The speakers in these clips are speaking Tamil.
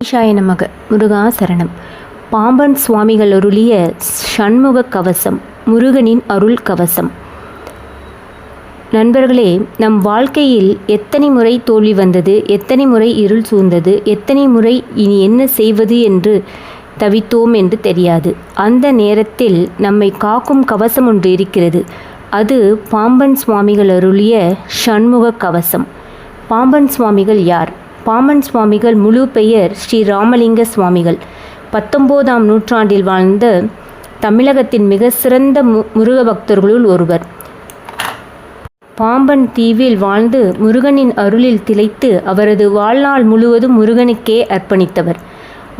ஈஷாய நமக. முருகா சரணம். பாம்பன் சுவாமிகள் அருளிய ஷண்முக கவசம், முருகனின் அருள் கவசம். நண்பர்களே, நம் வாழ்க்கையில் எத்தனை முறை தோல்வி வந்தது, எத்தனை முறை இருள் சூழ்ந்தது, எத்தனை முறை இனி என்ன செய்வது என்று தவித்தோம் என்று தெரியாது. அந்த நேரத்தில் நம்மை காக்கும் கவசம் ஒன்று இருக்கிறது. அது பாம்பன் சுவாமிகள் அருளிய ஷண்முக கவசம். பாம்பன் சுவாமிகள் யார்? பாம்பன் சுவாமிகள் முழு பெயர் ஸ்ரீ ராமலிங்க சுவாமிகள். 19ஆம் நூற்றாண்டில் வாழ்ந்த தமிழகத்தின் மிக சிறந்த முருக பக்தர்களுள் ஒருவர். பாம்பன் தீவில் வாழ்ந்து முருகனின் அருளில் திளைத்து அவரது வாழ்நாள் முழுவதும் முருகனுக்கே அர்ப்பணித்தவர்.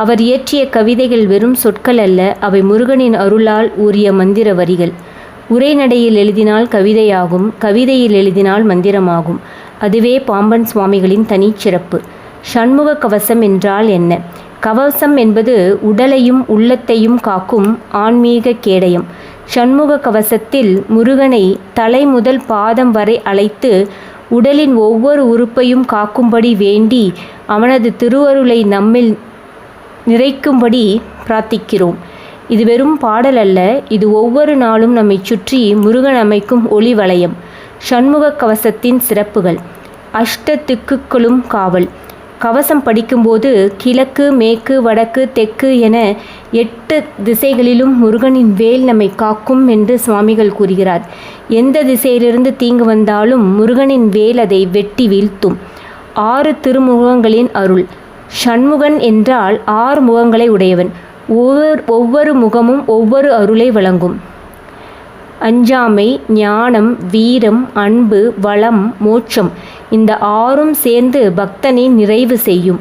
அவர் இயற்றிய கவிதைகள் வெறும் சொற்கள் அல்ல, அவை முருகனின் அருளால் ஊறிய மந்திர வரிகள். உரைநடையில் எழுதினால் கவிதையாகும், கவிதையில் எழுதினால் மந்திரமாகும். அதுவே பாம்பன் சுவாமிகளின் தனிச்சிறப்பு. ஷண்முக கவசம் என்றால் என்ன? கவசம் என்பது உடலையும் உள்ளத்தையும் காக்கும் ஆன்மீக கேடயம். ஷண்முக கவசத்தில் முருகனை தலை முதல் பாதம் வரை அழைத்து உடலின் ஒவ்வொரு உறுப்பையும் காக்கும்படி வேண்டி அவனது திருவருளை நம்மில் நிறைக்கும்படி பிரார்த்திக்கிறோம். இது வெறும் பாடல் அல்ல, இது ஒவ்வொரு நாளும் நம்மை சுற்றி முருகன் அமைக்கும் ஒளி வளையம். ஷண்முக கவசத்தின் சிறப்புகள். அஷ்ட திக்குகளும் காவல். கவசம் படிக்கும்போது கிழக்கு, மேற்கு, வடக்கு, தெற்கு என 8 திசைகளிலும் முருகனின் வேல் நம்மை காக்கும் என்று சுவாமிகள் கூறுகிறார். எந்த திசையிலிருந்து தீங்கு வந்தாலும் முருகனின் வேல் அதை வெட்டி வீழ்த்தும். 6 திருமுகங்களின் அருள். ஷண்முகன் என்றால் 6 முகங்களை உடையவன். ஒவ்வொரு முகமும் ஒவ்வொரு அருளை வழங்கும். அஞ்சாமை, ஞானம், வீரம், அன்பு, வளம், மோட்சம், இந்த 6ம் சேர்ந்து பக்தனை நிறைவு செய்யும்.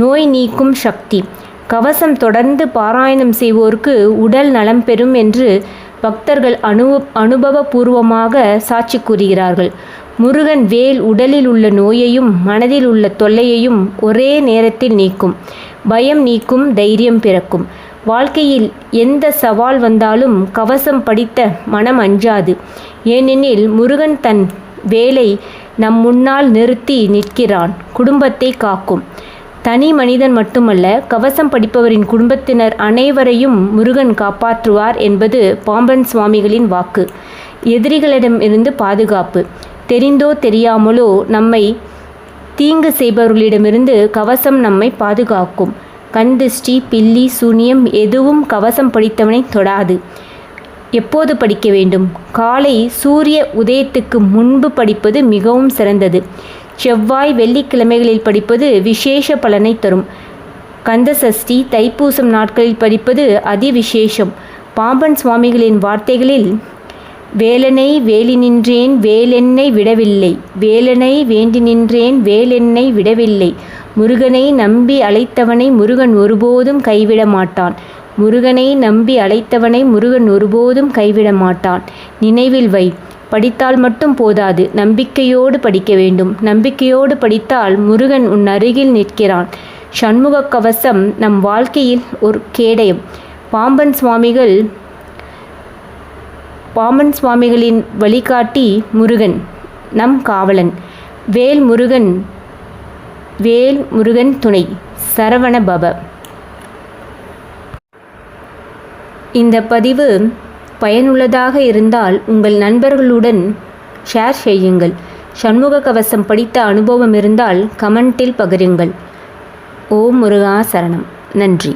நோய் நீக்கும் சக்தி. கவசம் தொடர்ந்து பாராயணம் செய்வோருக்கு உடல் நலம் பெறும் என்று பக்தர்கள் அனுபவபூர்வமாக சாட்சி கூறுகிறார்கள். முருகன் வேல் உடலில் உள்ள நோயையும் மனதில் உள்ள தொல்லையையும் ஒரே நேரத்தில் நீக்கும். பயம் நீக்கும், தைரியம் பிறக்கும். வாழ்க்கையில் எந்த சவால் வந்தாலும் கவசம் படித்த மனம் அஞ்சாது. ஏனெனில் முருகன் தன் வேலை நம் முன்னால் நிறுத்தி நிற்கிறான். குடும்பத்தை காக்கும். தனி மனிதன் மட்டுமல்ல, கவசம் படிப்பவரின் குடும்பத்தினர் அனைவரையும் முருகன் காப்பாற்றுவார் என்பது பாம்பன் சுவாமிகளின் வாக்கு. எதிரிகளிடம் இருந்து பாதுகாப்பு. தெரிந்தோ தெரியாமலோ நம்மை தீங்கு செய்பவர்களிடமிருந்து கவசம் நம்மை பாதுகாக்கும். கண் திருஷ்டி, பில்லி, சூனியம் எதுவும் கவசம் படித்தவனை தொடாது. எப்போது படிக்க வேண்டும்? காலை சூரிய உதயத்துக்கு முன்பு படிப்பது மிகவும் சிறந்தது. செவ்வாய், வெள்ளிக்கிழமைகளில் படிப்பது விசேஷ பலனை தரும். கந்த சஷ்டி, தைப்பூசம் நாட்களில் படிப்பது அதிவிசேஷம். பாம்பன் சுவாமிகளின் வார்த்தைகளில், வேலனை வேலி நின்றேன் வேலென்னை விடவில்லை, வேலனை வேண்டி நின்றேன் வேலென்னை விடவில்லை, முருகனை நம்பி அழைத்தவனை முருகன் ஒருபோதும் கைவிட மாட்டான், முருகனை நம்பி அழைத்தவனை முருகன் ஒருபோதும் கைவிட மாட்டான். நினைவில் வை. படித்தால் மட்டும் போதாது, நம்பிக்கையோடு படிக்க வேண்டும். நம்பிக்கையோடு படித்தால் முருகன் உன் அருகில் நிற்கிறான். ஷண்முக கவசம் நம் வாழ்க்கையில் ஒரு கேடயம். பாம்பன் சுவாமிகளின் வழிகாட்டி முருகன், நம் காவலன். வேல் முருகன் துணை. சரவண பவ. இந்த பதிவு பயனுள்ளதாக இருந்தால் உங்கள் நண்பர்களுடன் ஷேர் செய்யுங்கள். ஷண்முக கவசம் படித்த அனுபவம் இருந்தால் கமெண்டில் பகிருங்கள். ஓம் முருகா சரணம். நன்றி.